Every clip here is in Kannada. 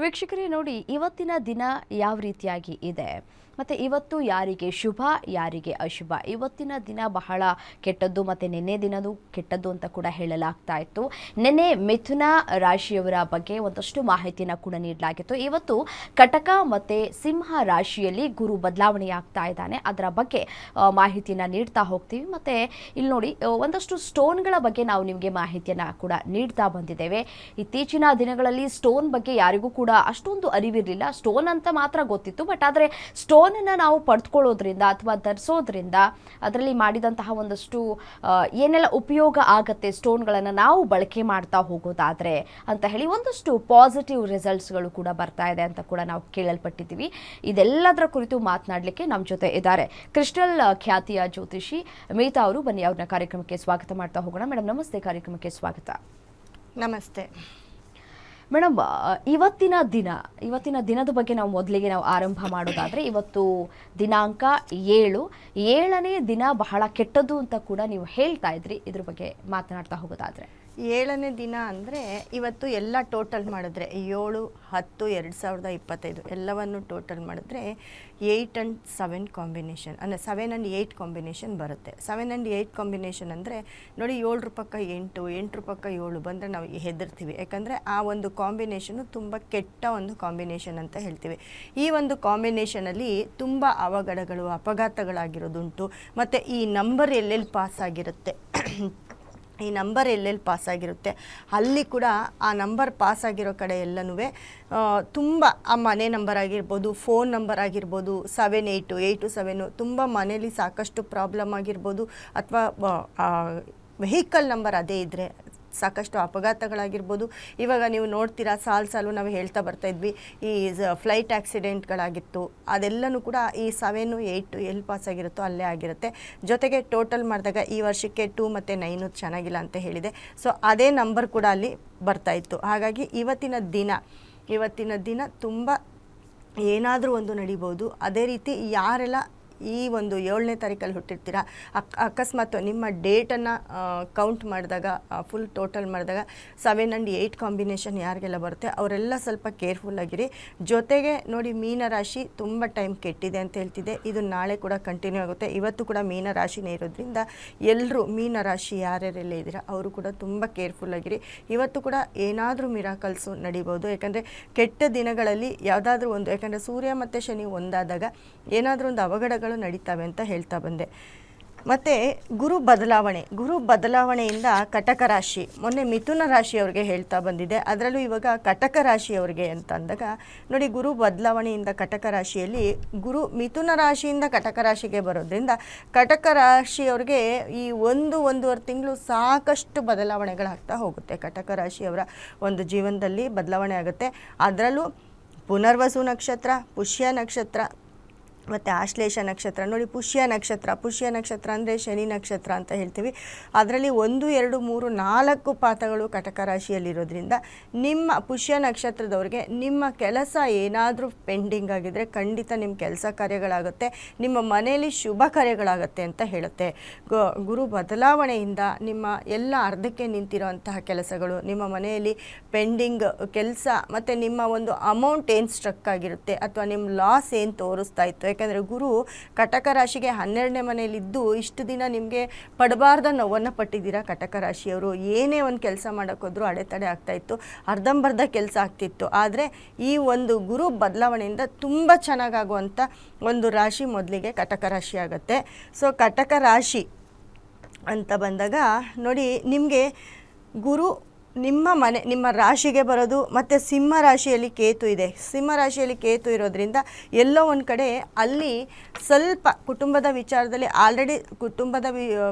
ವೀಕ್ಷಕರೇ ನೋಡಿ, ಇವತ್ತಿನ ದಿನ ಯಾವ ರೀತಿಯಾಗಿ ಇದೆ ಮತ್ತು ಇವತ್ತು ಯಾರಿಗೆ ಶುಭ ಯಾರಿಗೆ ಅಶುಭ. ಇವತ್ತಿನ ದಿನ ಬಹಳ ಕೆಟ್ಟದ್ದು ಮತ್ತು ನಿನ್ನೆ ದಿನವೂ ಕೆಟ್ಟದ್ದು ಅಂತ ಕೂಡ ಹೇಳಲಾಗ್ತಾ ಇತ್ತು. ನಿನ್ನೆ ಮಿಥುನ ರಾಶಿಯವರ ಬಗ್ಗೆ ಒಂದಷ್ಟು ಮಾಹಿತಿಯನ್ನು ಕೂಡ ನೀಡಲಾಗಿತ್ತು. ಇವತ್ತು ಕಟಕ ಮತ್ತು ಸಿಂಹ ರಾಶಿಯಲ್ಲಿ ಗುರು ಬದಲಾವಣೆಯಾಗ್ತಾ ಇದ್ದಾನೆ. ಅದರ ಬಗ್ಗೆ ಮಾಹಿತಿಯನ್ನು ನೀಡ್ತಾ ಹೋಗ್ತೀವಿ. ಮತ್ತು ಇಲ್ಲಿ ನೋಡಿ, ಒಂದಷ್ಟು ಸ್ಟೋನ್ಗಳ ಬಗ್ಗೆ ನಾವು ನಿಮಗೆ ಮಾಹಿತಿಯನ್ನು ಕೂಡ ನೀಡ್ತಾ ಬಂದಿದ್ದೇವೆ. ಇತ್ತೀಚಿನ ದಿನಗಳಲ್ಲಿ ಸ್ಟೋನ್ ಬಗ್ಗೆ ಯಾರಿಗೂ ಕೂಡ ಅಷ್ಟೊಂದು ಅರಿವಿರಲಿಲ್ಲ. ಸ್ಟೋನ್ ಅಂತ ಮಾತ್ರ ಗೊತ್ತಿತ್ತು. ಬಟ್ ಆದರೆ ಸ್ಟೋನನ್ನು ನಾವು ಪಡೆದುಕೊಳ್ಳೋದ್ರಿಂದ ಅಥವಾ ಧರಿಸೋದ್ರಿಂದ ಅದರಲ್ಲಿ ಮಾಡಿದಂತಹ ಒಂದಷ್ಟು ಏನೆಲ್ಲ ಉಪಯೋಗ ಆಗುತ್ತೆ ಸ್ಟೋನ್ಗಳನ್ನು ನಾವು ಬಳಕೆ ಮಾಡ್ತಾ ಹೋಗೋದಾದರೆ ಅಂತ ಹೇಳಿ ಒಂದಷ್ಟು ಪಾಸಿಟಿವ್ ರಿಸಲ್ಟ್ಸ್ಗಳು ಕೂಡ ಬರ್ತಾ ಇದೆ ಅಂತ ಕೂಡ ನಾವು ಕೇಳಲ್ಪಟ್ಟಿದ್ದೀವಿ. ಇದೆಲ್ಲದರ ಕುರಿತು ಮಾತನಾಡಲಿಕ್ಕೆ ನಮ್ಮ ಜೊತೆ ಇದ್ದಾರೆ ಕ್ರಿಸ್ಟಲ್ ಖ್ಯಾತಿಯ ಜ್ಯೋತಿಷಿ ಮೀತಾ ಅವರು. ಬನ್ನಿ, ಅವ್ರನ್ನ ಕಾರ್ಯಕ್ರಮಕ್ಕೆ ಸ್ವಾಗತ ಮಾಡ್ತಾ ಹೋಗೋಣ. ಮೇಡಮ್ ನಮಸ್ತೆ, ಕಾರ್ಯಕ್ರಮಕ್ಕೆ ಸ್ವಾಗತ. ನಮಸ್ತೆ ಮೇಡಮ್. ಇವತ್ತಿನ ದಿನದ ಬಗ್ಗೆ ನಾವು ಮೊದಲಿಗೆ ಆರಂಭ ಮಾಡೋದಾದರೆ, ಇವತ್ತು ದಿನಾಂಕ 7ನೇ ದಿನ ಬಹಳ ಕೆಟ್ಟದ್ದು ಅಂತ ಕೂಡ ನೀವು ಹೇಳ್ತಾ ಇದ್ರಿ. ಇದ್ರ ಬಗ್ಗೆ ಮಾತನಾಡ್ತಾ ಹೋಗೋದಾದರೆ 7ನೇ ದಿನ ಅಂದರೆ ಇವತ್ತು ಎಲ್ಲ ಟೋಟಲ್ ಮಾಡಿದ್ರೆ 7-10-2025 ಎಲ್ಲವನ್ನು ಟೋಟಲ್ ಮಾಡಿದ್ರೆ 8 and 7 ಕಾಂಬಿನೇಷನ್ ಅಂದರೆ 7 and 8 ಕಾಂಬಿನೇಷನ್ ಬರುತ್ತೆ. 7 and 8 ಕಾಂಬಿನೇಷನ್ ಅಂದರೆ ನೋಡಿ, 7 ಪಕ್ಕ 8, 8 ಪಕ್ಕ 7 ಬಂದರೆ ನಾವು ಹೆದರ್ತೀವಿ. ಯಾಕಂದರೆ ಆ ಒಂದು ಕಾಂಬಿನೇಷನು ತುಂಬ ಕೆಟ್ಟ ಒಂದು ಕಾಂಬಿನೇಷನ್ ಅಂತ ಹೇಳ್ತೀವಿ. ಈ ಒಂದು ಕಾಂಬಿನೇಷನಲ್ಲಿ ತುಂಬ ಅವಘಡಗಳು, ಅಪಘಾತಗಳಾಗಿರೋದುಂಟು. ಮತ್ತು ಈ ನಂಬರ್ ಎಲ್ಲೆಲ್ಲಿ ಪಾಸ್ ಆಗಿರುತ್ತೆ ಅಲ್ಲಿ ಕೂಡ ಆ ನಂಬರ್ ಪಾಸ್ ಆಗಿರೋ ಕಡೆ ಎಲ್ಲನೂ ತುಂಬ ಆ ಮನೆ ನಂಬರ್ ಆಗಿರ್ಬೋದು, ಫೋನ್ ನಂಬರ್ ಆಗಿರ್ಬೋದು, 7-8-7 ತುಂಬ ಮನೇಲಿ ಸಾಕಷ್ಟು ಪ್ರಾಬ್ಲಮ್ ಆಗಿರ್ಬೋದು. ಅಥವಾ ವೆಹಿಕಲ್ ನಂಬರ್ ಅದೇ ಇದ್ದರೆ ಸಾಕಷ್ಟು ಅಪಘಾತಗಳಾಗಿರ್ಬೋದು. ಇವಾಗ ನೀವು ನೋಡ್ತೀರಾ, ಸಾಲು ನಾವು ಹೇಳ್ತಾ ಬರ್ತಾ ಇದ್ವಿ, ಈ ಫ್ಲೈಟ್ ಆಕ್ಸಿಡೆಂಟ್ಗಳಾಗಿತ್ತು. ಅದೆಲ್ಲನೂ ಕೂಡ ಈ 7-8 ಎಲ್ಲಿ ಪಾಸ್ ಆಗಿರುತ್ತೋ ಅಲ್ಲೇ ಆಗಿರುತ್ತೆ. ಜೊತೆಗೆ ಟೋಟಲ್ ಮಾಡಿದಾಗ ಈ ವರ್ಷಕ್ಕೆ 2 ಮತ್ತು 9 ಚೆನ್ನಾಗಿಲ್ಲ ಅಂತ ಹೇಳಿದೆ. ಸೊ ಅದೇ ನಂಬರ್ ಕೂಡ ಅಲ್ಲಿ ಬರ್ತಾಯಿತ್ತು. ಹಾಗಾಗಿ ಇವತ್ತಿನ ದಿನ ತುಂಬ ಏನಾದರೂ ಒಂದು ನಡಿಬೋದು. ಅದೇ ರೀತಿ ಯಾರೆಲ್ಲ ಈ ಒಂದು 7ನೇ ತಾರೀಕಲ್ಲಿ ಹುಟ್ಟಿರ್ತೀರ, ಅಕಸ್ಮಾತ್ ನಿಮ್ಮ ಡೇಟನ್ನು ಕೌಂಟ್ ಮಾಡಿದಾಗ, ಫುಲ್ ಟೋಟಲ್ ಮಾಡಿದಾಗ 7 and 8 ಕಾಂಬಿನೇಷನ್ ಯಾರಿಗೆಲ್ಲ ಬರುತ್ತೆ ಅವರೆಲ್ಲ ಸ್ವಲ್ಪ ಕೇರ್ಫುಲ್ಲಾಗಿರಿ. ಜೊತೆಗೆ ನೋಡಿ, ಮೀನರಾಶಿ ತುಂಬ ಟೈಮ್ ಕೆಟ್ಟಿದೆ ಅಂತ ಹೇಳ್ತಿದೆ. ಇದು ನಾಳೆ ಕೂಡ ಕಂಟಿನ್ಯೂ ಆಗುತ್ತೆ. ಇವತ್ತು ಕೂಡ ಮೀನರಾಶಿನೇ ಇರೋದ್ರಿಂದ ಎಲ್ಲರೂ ಮೀನರಾಶಿ ಯಾರ್ಯಾರೆಲ್ಲ ಇದ್ದೀರಾ ಅವರು ಕೂಡ ತುಂಬ ಕೇರ್ಫುಲ್ಲಾಗಿರಿ. ಇವತ್ತು ಕೂಡ ಏನಾದರೂ ಮಿರಾಕಲ್ಸು ನಡಿಬೋದು. ಯಾಕಂದರೆ ಕೆಟ್ಟ ದಿನಗಳಲ್ಲಿ ಯಾವುದಾದ್ರೂ ಒಂದು, ಯಾಕಂದರೆ ಸೂರ್ಯ ಮತ್ತು ಶನಿ ಒಂದಾದಾಗ ಏನಾದರೂ ಒಂದು ಅವಘಡಗಳು ನಡೀತವೆ ಅಂತ ಹೇಳ್ತಾ ಬಂದೆ. ಮತ್ತು ಗುರು ಬದಲಾವಣೆಯಿಂದ ಕಟಕ ರಾಶಿ, ಮೊನ್ನೆ ಮಿಥುನ ರಾಶಿಯವ್ರಿಗೆ ಹೇಳ್ತಾ ಬಂದಿದೆ. ಅದರಲ್ಲೂ ಇವಾಗ ಕಟಕ ರಾಶಿಯವ್ರಿಗೆ ಅಂತ ಅಂದಾಗ ನೋಡಿ, ಗುರು ಬದಲಾವಣೆಯಿಂದ ಕಟಕ ರಾಶಿಯಲ್ಲಿ ಗುರು ಮಿಥುನ ರಾಶಿಯಿಂದ ಕಟಕ ರಾಶಿಗೆ ಬರೋದ್ರಿಂದ ಕಟಕ ರಾಶಿಯವ್ರಿಗೆ ಈ 1-1.5 ತಿಂಗಳು ಸಾಕಷ್ಟು ಬದಲಾವಣೆಗಳಾಗ್ತಾ ಹೋಗುತ್ತೆ. ಕಟಕ ರಾಶಿಯವರ ಒಂದು ಜೀವನದಲ್ಲಿ ಬದಲಾವಣೆ ಆಗುತ್ತೆ. ಅದರಲ್ಲೂ ಪುನರ್ವಸು ನಕ್ಷತ್ರ, ಪುಷ್ಯ ನಕ್ಷತ್ರ ಮತ್ತು ಆಶ್ಲೇಷ ನಕ್ಷತ್ರ. ನೋಡಿ, ಪುಷ್ಯ ನಕ್ಷತ್ರ ಅಂದರೆ ಶನಿ ನಕ್ಷತ್ರ ಅಂತ ಹೇಳ್ತೀವಿ. ಅದರಲ್ಲಿ 1, 2, 3, 4 ಪಾದಗಳು ಕಟಕ ರಾಶಿಯಲ್ಲಿರೋದ್ರಿಂದ ನಿಮ್ಮ ಪುಷ್ಯ ನಕ್ಷತ್ರದವ್ರಿಗೆ ನಿಮ್ಮ ಕೆಲಸ ಏನಾದರೂ ಪೆಂಡಿಂಗ್ ಆಗಿದ್ದರೆ ಖಂಡಿತ ನಿಮ್ಮ ಕೆಲಸ ಕಾರ್ಯಗಳಾಗುತ್ತೆ, ನಿಮ್ಮ ಮನೆಯಲ್ಲಿ ಶುಭ ಕಾರ್ಯಗಳಾಗುತ್ತೆ ಅಂತ ಹೇಳುತ್ತೆ. ಗುರು ಬದಲಾವಣೆಯಿಂದ ನಿಮ್ಮ ಎಲ್ಲ ಅರ್ಧಕ್ಕೆ ನಿಂತಿರೋ ಅಂತಹ ಕೆಲಸಗಳು, ನಿಮ್ಮ ಮನೆಯಲ್ಲಿ ಪೆಂಡಿಂಗ್ ಕೆಲಸ ಮತ್ತು ನಿಮ್ಮ ಒಂದು ಅಮೌಂಟ್ ಏನು ಸ್ಟ್ರಕ್ ಆಗಿರುತ್ತೆ ಅಥವಾ ನಿಮ್ಮ ಲಾಸ್ ಏನು ತೋರಿಸ್ತಾ ಇತ್ತು. ಯಾಕಂದರೆ ಗುರು ಕಟಕ ರಾಶಿಗೆ 12ನೇ ಮನೆಯಲ್ಲಿದ್ದು ಇಷ್ಟು ದಿನ ನಿಮಗೆ ಪಡಬಾರ್ದ ನೋವನ್ನು ಪಟ್ಟಿದ್ದೀರಾ ಕಟಕ ರಾಶಿಯವರು. ಏನೇ ಒಂದು ಕೆಲಸ ಮಾಡೋಕ್ಕೋದ್ರೂ ಅಡೆತಡೆ ಆಗ್ತಾಯಿತ್ತು, ಅರ್ಧಂಬರ್ಧ ಕೆಲಸ ಆಗ್ತಿತ್ತು. ಆದರೆ ಈ ಒಂದು ಗುರು ಬದಲಾವಣೆಯಿಂದ ತುಂಬ ಚೆನ್ನಾಗಾಗುವಂಥ ಒಂದು ರಾಶಿ ಮೊದಲಿಗೆ ಕಟಕ ರಾಶಿ ಆಗುತ್ತೆ. ಸೊ ಕಟಕ ರಾಶಿ ಅಂತ ಬಂದಾಗ ನೋಡಿ, ನಿಮಗೆ ಗುರು ನಿಮ್ಮ ರಾಶಿಗೆ ಬರೋದು. ಮತ್ತು ಸಿಂಹ ರಾಶಿಯಲ್ಲಿ ಕೇತು ಇದೆ. ಸಿಂಹ ರಾಶಿಯಲ್ಲಿ ಕೇತು ಇರೋದ್ರಿಂದ ಎಲ್ಲೋ ಒಂದು ಕಡೆ ಅಲ್ಲಿ ಸ್ವಲ್ಪ ಕುಟುಂಬದ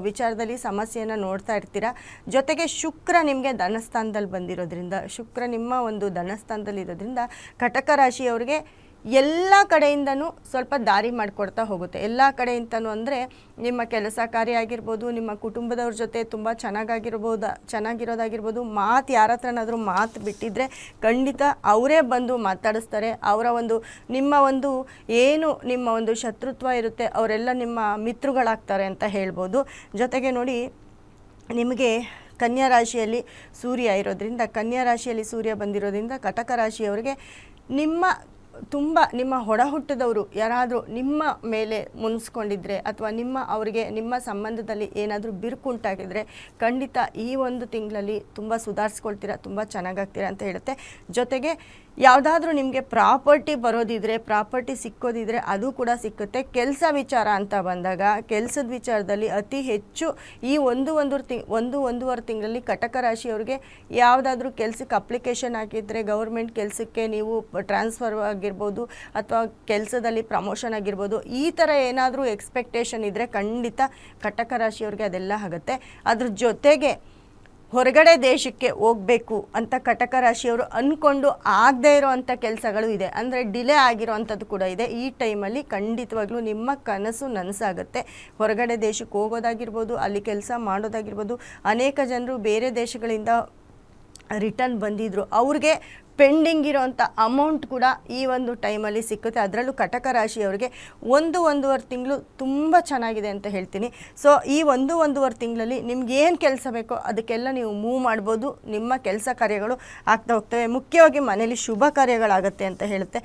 ವಿಚಾರದಲ್ಲಿ ಸಮಸ್ಯೆಯನ್ನು ನೋಡ್ತಾ ಇರ್ತೀರ. ಜೊತೆಗೆ ಶುಕ್ರ ನಿಮಗೆ ಧನಸ್ಥಾನದಲ್ಲಿ ಬಂದಿರೋದ್ರಿಂದ, ಶುಕ್ರ ನಿಮ್ಮ ಒಂದು ಧನಸ್ಥಾನದಲ್ಲಿ ಇರೋದ್ರಿಂದ ಕಟಕ ರಾಶಿಯವರಿಗೆ ಎಲ್ಲ ಕಡೆಯಿಂದನೂ ಸ್ವಲ್ಪ ದಾರಿ ಮಾಡಿಕೊಡ್ತಾ ಹೋಗುತ್ತೆ. ಎಲ್ಲ ಕಡೆಯಿಂದನೂ ಅಂದರೆ ನಿಮ್ಮ ಕೆಲಸ ಕಾರ್ಯ ಆಗಿರ್ಬೋದು, ನಿಮ್ಮ ಕುಟುಂಬದವ್ರ ಜೊತೆ ತುಂಬ ಚೆನ್ನಾಗಿರೋದಾಗಿರ್ಬೋದು. ಮಾತು ಯಾರ ಹತ್ರನಾದರೂ ಮಾತು ಬಿಟ್ಟಿದ್ರೆ ಖಂಡಿತ ಅವರೇ ಬಂದು ಮಾತಾಡಿಸ್ತಾರೆ. ಅವರ ಒಂದು ನಿಮ್ಮ ಒಂದು ಶತ್ರುತ್ವ ಇರುತ್ತೆ ಅವರೆಲ್ಲ ನಿಮ್ಮ ಮಿತ್ರಗಳಾಗ್ತಾರೆ ಅಂತ ಹೇಳ್ಬೋದು. ಜೊತೆಗೆ ನೋಡಿ, ನಿಮಗೆ ಕನ್ಯಾ ರಾಶಿಯಲ್ಲಿ ಸೂರ್ಯ ಇರೋದ್ರಿಂದ, ಕನ್ಯಾ ರಾಶಿಯಲ್ಲಿ ಸೂರ್ಯ ಬಂದಿರೋದ್ರಿಂದ ಕಟಕ ರಾಶಿಯವರಿಗೆ ನಿಮ್ಮ ಹೊಡ ಹುಟ್ಟಿದವರು ಯಾರಾದರೂ ನಿಮ್ಮ ಮೇಲೆ ಮುನ್ಸ್ಕೊಂಡಿದ್ರೆ ಅಥವಾ ನಿಮ್ಮ ಸಂಬಂಧದಲ್ಲಿ ಏನಾದರೂ ಬಿರುಕುಂಟಾಗಿದ್ರೆ ಖಂಡಿತ ಈ ಒಂದು ತಿಂಗಳಲ್ಲಿ ತುಂಬ ಸುಧಾರಿಸ್ಕೊಳ್ತೀರಾ, ತುಂಬ ಚೆನ್ನಾಗಾಗ್ತೀರಾ ಅಂತ ಹೇಳುತ್ತೆ. ಜೊತೆಗೆ ಯಾವುದಾದ್ರೂ ನಿಮಗೆ ಪ್ರಾಪರ್ಟಿ ಬರೋದಿದ್ರೆ, ಪ್ರಾಪರ್ಟಿ ಸಿಕ್ಕೋದಿದ್ರೆ ಅದು ಕೂಡ ಸಿಕ್ಕುತ್ತೆ. ಕೆಲಸ ವಿಚಾರ ಅಂತ ಬಂದಾಗ ಕೆಲಸದ ವಿಚಾರದಲ್ಲಿ ಅತಿ ಹೆಚ್ಚು ಈ ಒಂದೂವರೆ ತಿಂಗಳಲ್ಲಿ ಕಟಕ ರಾಶಿಯವರಿಗೆ ಯಾವುದಾದ್ರೂ ಕೆಲಸಕ್ಕೆ ಅಪ್ಲಿಕೇಶನ್ ಹಾಕಿದರೆ, ಗೌರ್ಮೆಂಟ್ ಕೆಲಸಕ್ಕೆ ನೀವು ಟ್ರಾನ್ಸ್ಫರ್ ಆಗಿರ್ಬೋದು ಅಥವಾ ಕೆಲಸದಲ್ಲಿ ಪ್ರಮೋಷನ್ ಆಗಿರ್ಬೋದು, ಈ ಥರ ಏನಾದರೂ ಎಕ್ಸ್ಪೆಕ್ಟೇಷನ್ ಇದ್ದರೆ ಖಂಡಿತ ಕಟಕ ರಾಶಿಯವ್ರಿಗೆ ಅದೆಲ್ಲ ಆಗುತ್ತೆ. ಅದ್ರ ಜೊತೆಗೆ ಹೊರಗಡೆ ದೇಶಕ್ಕೆ ಹೋಗಬೇಕು ಅಂತ ಕಟಕ ರಾಶಿಯವರು ಅಂದ್ಕೊಂಡು ಆಗದೇ ಇರೋವಂಥ ಕೆಲಸಗಳು ಇದೆ, ಅಂದರೆ ಡಿಲೇ ಆಗಿರೋವಂಥದ್ದು ಕೂಡ ಇದೆ. ಈ ಟೈಮಲ್ಲಿ ಖಂಡಿತವಾಗ್ಲೂ ನಿಮ್ಮ ಕನಸು ನನಸಾಗುತ್ತೆ. ಹೊರಗಡೆ ದೇಶಕ್ಕೆ ಹೋಗೋದಾಗಿರ್ಬೋದು, ಅಲ್ಲಿ ಕೆಲಸ ಮಾಡೋದಾಗಿರ್ಬೋದು. ಅನೇಕ ಜನರು ಬೇರೆ ದೇಶಗಳಿಂದ ರಿಟರ್ನ್ ಬಂದಿದ್ರು, ಅವ್ರಿಗೆ ಪೆಂಡಿಂಗ್ ಇರೋವಂಥ ಅಮೌಂಟ್ ಕೂಡ ಈ ಒಂದು ಟೈಮಲ್ಲಿ ಸಿಕ್ಕುತ್ತೆ. ಅದರಲ್ಲೂ ಕಟಕ ರಾಶಿಯವರಿಗೆ ಒಂದೂವರೆ ತಿಂಗಳು ತುಂಬ ಚೆನ್ನಾಗಿದೆ ಅಂತ ಹೇಳ್ತೀನಿ. ಸೊ ಈ ಒಂದೂವರೆ ತಿಂಗಳಲ್ಲಿ ನಿಮ್ಗೆ ಏನು ಕೆಲಸ ಬೇಕೋ ಅದಕ್ಕೆಲ್ಲ ನೀವು ಮೂವ್ ಮಾಡ್ಬೋದು. ನಿಮ್ಮ ಕೆಲಸ ಕಾರ್ಯಗಳು ಆಗ್ತಾ ಹೋಗ್ತವೆ. ಮುಖ್ಯವಾಗಿ ಮನೇಲಿ ಶುಭ ಕಾರ್ಯಗಳಾಗುತ್ತೆ ಅಂತ ಹೇಳುತ್ತೆ.